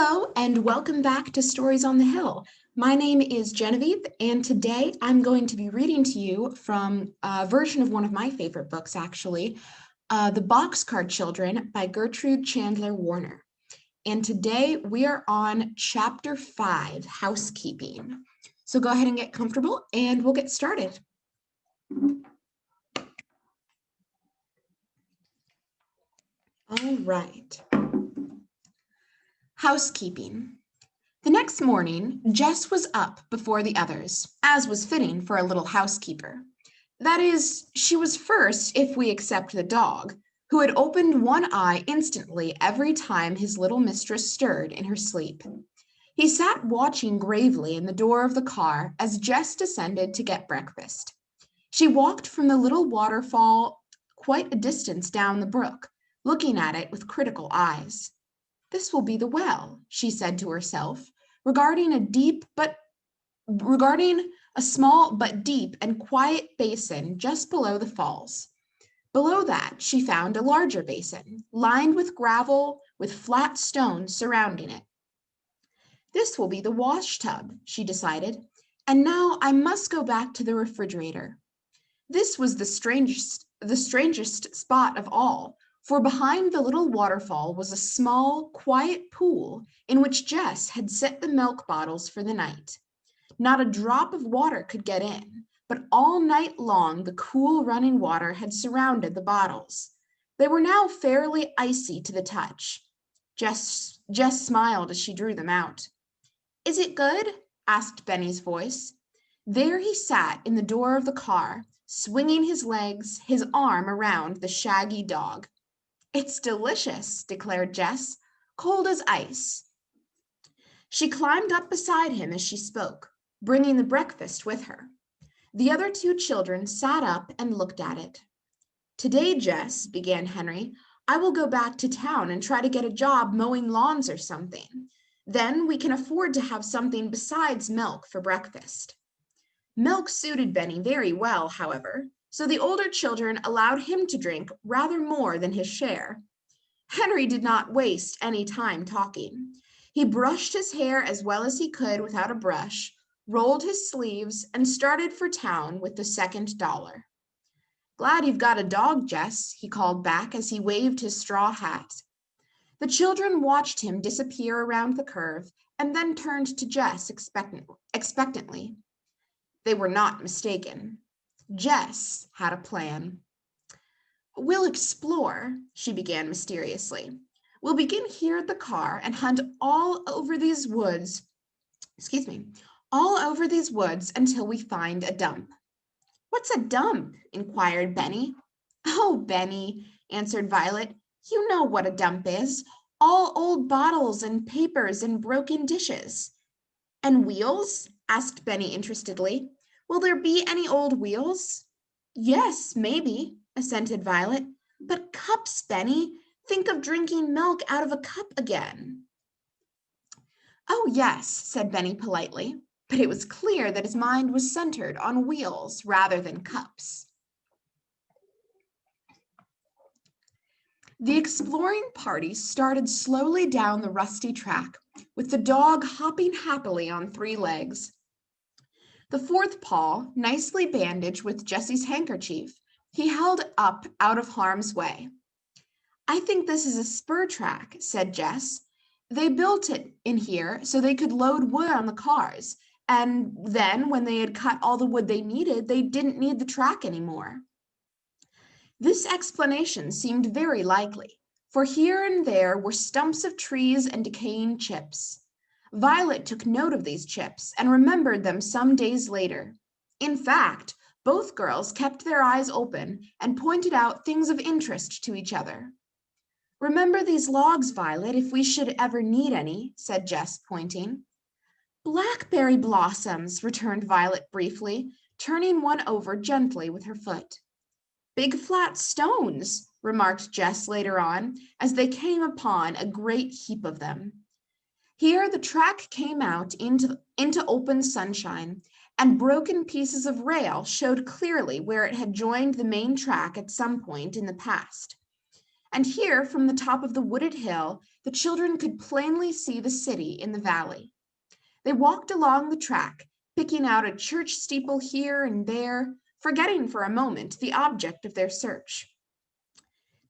Hello and welcome back to Stories on the Hill. My name is Genevieve and today I'm going to be reading to you from a version of one of my favorite books actually, The Boxcar Children by Gertrude Chandler Warner. And today we are on Chapter 5, Housekeeping. So go ahead and get comfortable and we'll get started. All right. Housekeeping. The next morning, Jess was up before the others, as was fitting for a little housekeeper. That is, she was first if we accept the dog, who had opened one eye instantly every time his little mistress stirred in her sleep. He sat watching gravely in the door of the car as Jess descended to get breakfast. She walked from the little waterfall quite a distance down the brook, looking at it with critical eyes. "This will be the well," she said to herself, regarding a small but deep and quiet basin just below the falls. Below that, she found a larger basin, lined with gravel with flat stones surrounding it. "This will be the wash tub," she decided, "and now I must go back to the refrigerator." This was the strangest spot of all, for behind the little waterfall was a small, quiet pool in which Jess had set the milk bottles for the night. Not a drop of water could get in, but all night long the cool running water had surrounded the bottles. They were now fairly icy to the touch. Jess smiled as she drew them out. "Is it good?" asked Benny's voice. There he sat in the door of the car, swinging his legs, his arm around the shaggy dog. "It's delicious," declared Jess, "cold as ice." She climbed up beside him as she spoke, bringing the breakfast with her. The other two children sat up and looked at it. "Today, Jess," began Henry, "I will go back to town and try to get a job mowing lawns or something. Then we can afford to have something besides milk for breakfast." Milk suited Benny very well, however, so the older children allowed him to drink rather more than his share. Henry did not waste any time talking. He brushed his hair as well as he could without a brush, rolled his sleeves, and started for town with the second dollar. "Glad you've got a dog, Jess," he called back as he waved his straw hat. The children watched him disappear around the curve and then turned to Jess expectantly. They were not mistaken. Jess had a plan. "We'll explore," she began mysteriously. "We'll begin here at the car and hunt all over these woods until we find a dump." "What's a dump?" inquired Benny. "Oh, Benny," answered Violet, "you know what a dump is. All old bottles and papers and broken dishes." "And wheels?" asked Benny interestedly. "Will there be any old wheels?" "Yes, maybe," assented Violet. "But cups, Benny. Think of drinking milk out of a cup again." "Oh, yes," said Benny politely, but it was clear that his mind was centered on wheels rather than cups. The exploring party started slowly down the rusty track, with the dog hopping happily on 3 legs. The fourth paw, nicely bandaged with Jessie's handkerchief, he held up out of harm's way. "I think this is a spur track," said Jess. "They built it in here so they could load wood on the cars, and then when they had cut all the wood they needed, they didn't need the track anymore." This explanation seemed very likely, for here and there were stumps of trees and decaying chips. Violet took note of these chips and remembered them some days later. In fact, both girls kept their eyes open and pointed out things of interest to each other. "Remember these logs, Violet, if we should ever need any," said Jess, pointing. "Blackberry blossoms," returned Violet briefly, turning one over gently with her foot. "Big flat stones," remarked Jess later on, as they came upon a great heap of them. Here the track came out into open sunshine, and broken pieces of rail showed clearly where it had joined the main track at some point in the past. And here, from the top of the wooded hill, the children could plainly see the city in the valley. They walked along the track, picking out a church steeple here and there, forgetting for a moment the object of their search.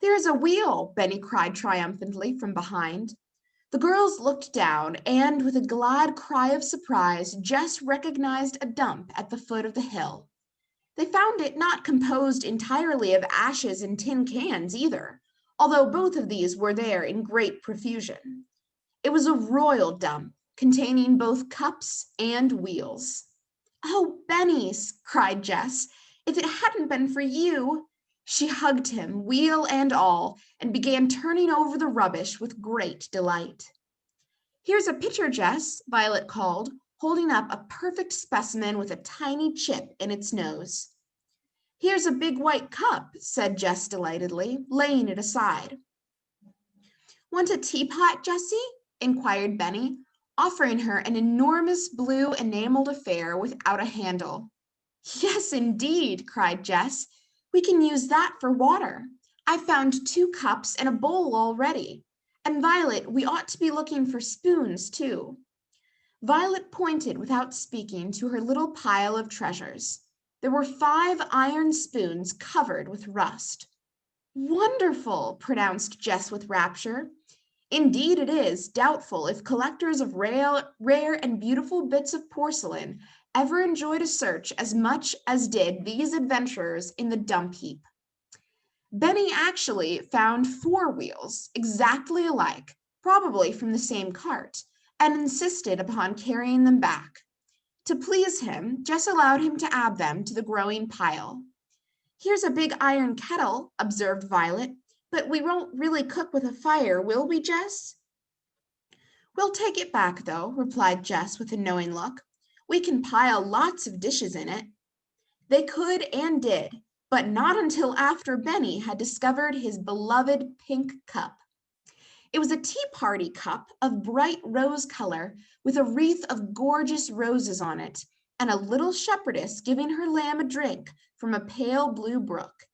"There's a wheel," Benny cried triumphantly from behind. The girls looked down, and with a glad cry of surprise, Jess recognized a dump at the foot of the hill. They found it not composed entirely of ashes and tin cans either, although both of these were there in great profusion. It was a royal dump, containing both cups and wheels. "Oh, Benny," cried Jess, "if it hadn't been for you." She hugged him, wheel and all, and began turning over the rubbish with great delight. "Here's a pitcher, Jess," Violet called, holding up a perfect specimen with a tiny chip in its nose. "Here's a big white cup," said Jess delightedly, laying it aside. "Want a teapot, Jessie?" inquired Benny, offering her an enormous blue enameled affair without a handle. "Yes, indeed," cried Jess. "We can use that for water. I've found 2 cups and a bowl already. And Violet, we ought to be looking for spoons too." Violet pointed without speaking to her little pile of treasures. There were 5 iron spoons covered with rust. "Wonderful," pronounced Jess with rapture. "Indeed it is doubtful if collectors of rare and beautiful bits of porcelain ever enjoyed a search as much as did these adventurers in the dump heap." Benny actually found 4 wheels, exactly alike, probably from the same cart, and insisted upon carrying them back. To please him, Jess allowed him to add them to the growing pile. "Here's a big iron kettle," observed Violet, "but we won't really cook with a fire, will we, Jess?" "We'll take it back, though," replied Jess with a knowing look. "We can pile lots of dishes in it." They could and did, but not until after Benny had discovered his beloved pink cup. It was a tea party cup of bright rose color with a wreath of gorgeous roses on it, and a little shepherdess giving her lamb a drink from a pale blue brook.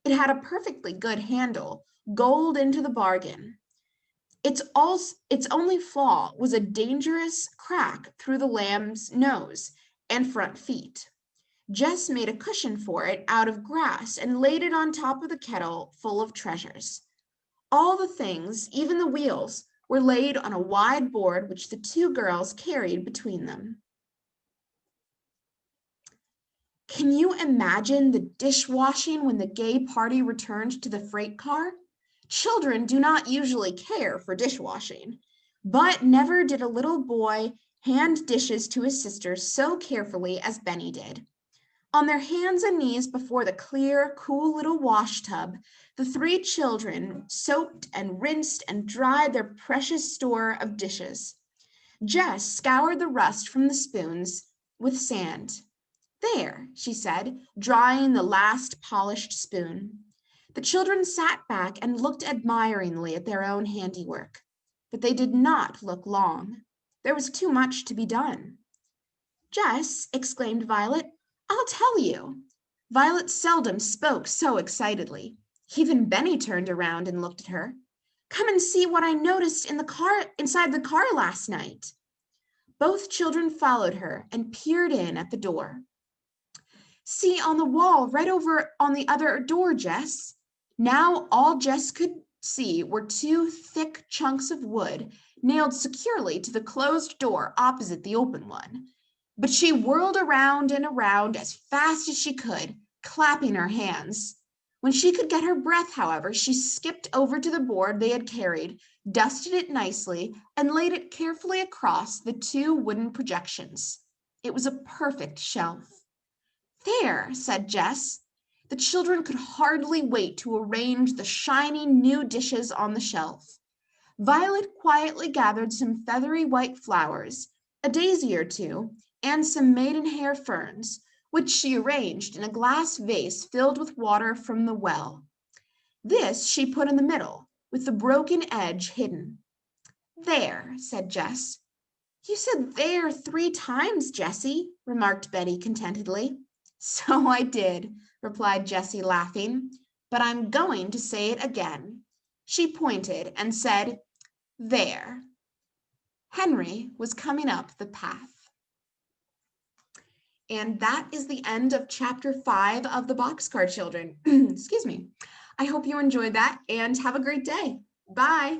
It had a perfectly good handle, gold into the bargain. Its only flaw was a dangerous crack through the lamb's nose and front feet. Jess made a cushion for it out of grass and laid it on top of the kettle full of treasures. All the things, even the wheels, were laid on a wide board which the 2 girls carried between them. Can you imagine the dishwashing when the gay party returned to the freight car? Children do not usually care for dishwashing, but never did a little boy hand dishes to his sister so carefully as Benny did. On their hands and knees before the clear, cool little wash tub, the 3 children soaped and rinsed and dried their precious store of dishes. Jess scoured the rust from the spoons with sand. "There," she said, drying the last polished spoon. The children sat back and looked admiringly at their own handiwork, but they did not look long. There was too much to be done. "Jess," exclaimed Violet, "I'll tell you." Violet seldom spoke so excitedly. Even Benny turned around and looked at her. "Come and see what I noticed inside the car last night." Both children followed her and peered in at the door. "See on the wall right over on the other door, Jess." Now all Jess could see were 2 thick chunks of wood nailed securely to the closed door opposite the open one. But she whirled around and around as fast as she could, clapping her hands. When she could get her breath, however, she skipped over to the board they had carried, dusted it nicely, and laid it carefully across the 2 wooden projections. It was a perfect shelf. "There," said Jess. The children could hardly wait to arrange the shining new dishes on the shelf. Violet quietly gathered some feathery white flowers, a daisy or 2, and some maidenhair ferns, which she arranged in a glass vase filled with water from the well. This she put in the middle, with the broken edge hidden. "There," said Jess. "You said 'there' 3 times, Jessie," remarked Betty contentedly. "So I did," replied Jessie, laughing, "but I'm going to say it again." She pointed and said, There, Henry was coming up the path. And that is the end of chapter 5 of the Boxcar Children. Excuse me. I hope you enjoyed that and have a great day. Bye.